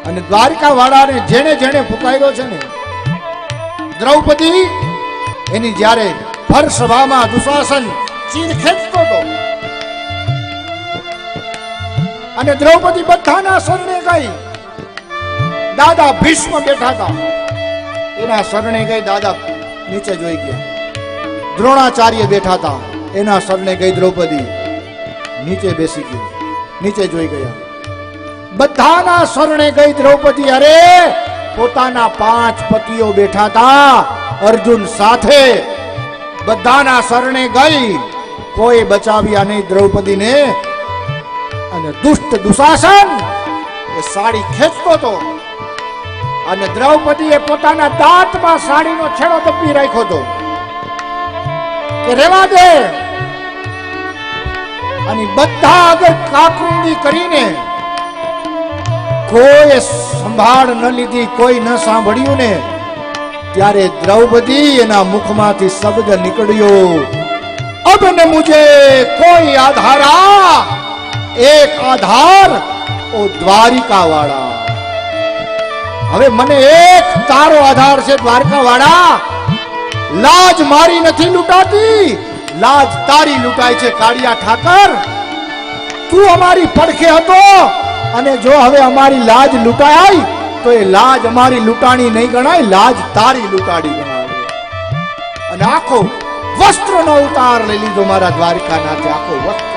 અને દ્વારકા વાળાને જેણે જેણે પુકાર્યો છે ને, દ્રૌપદી એની જ્યારે ભર સભામાં દુશાસન ચીર ખેંચતો હતો અને દ્રૌપદી બધાના શરણે ગઈ. દાદા ભીષ્મ બેઠા હતા, એના શરણે ગઈ. દાદા નીચે જોઈ ગયા. દ્રોણાચાર્ય બેઠા હતા, એના શરણે ગઈ દ્રૌપદી. નીચે બેસી ગઈ, નીચે જોઈ ગયા. બધાના શરણે ગઈ દ્રૌપદી. અરે પોતાના 5 પતિઓ બેઠા હતા અર્જુન સાથે, બધાના શરણે ગઈ. કોઈ બચાવ્યા નહીં દ્રૌપદીને. અને દુષ્ટ દુશાસન એ સાડી ખેંચતો હતો અને દ્રૌપદીએ પોતાના દાંતમાં સાડીનો છેડો દબી રાખ્યો હતો કે રેવા દે. અને બધા આગળ કાકરુંડી કરીને કોઈ સંભાળ ન લીધી, કોઈ ન સાંભળ્યું ને. ત્યારે દ્રૌપદી એના મુખમાંથી શબ્દ નીકળ્યો, અબ ન મુજે કોઈ આધારા, એક આધાર ઓ દ્વારિકા વાળા. હવે મને એક તારો આધાર છે દ્વારકા વાળા. લાજ મારી નથી લૂંટાતી, લાજ તારી લૂંટાય છે કાળિયા ઠાકર. તું અમારી પડખે હતો અને જો હવે અમારી લાજ લૂંટાય તો એ લાજ અમારી લૂંટાણી નહીં ગણાય, લાજ તારી લૂંટાડી ગણાય. અને આખો વસ્ત્રનો ઉતાર લઈ લીધો મારા દ્વારકાનાથે, આખો વસ્ત્ર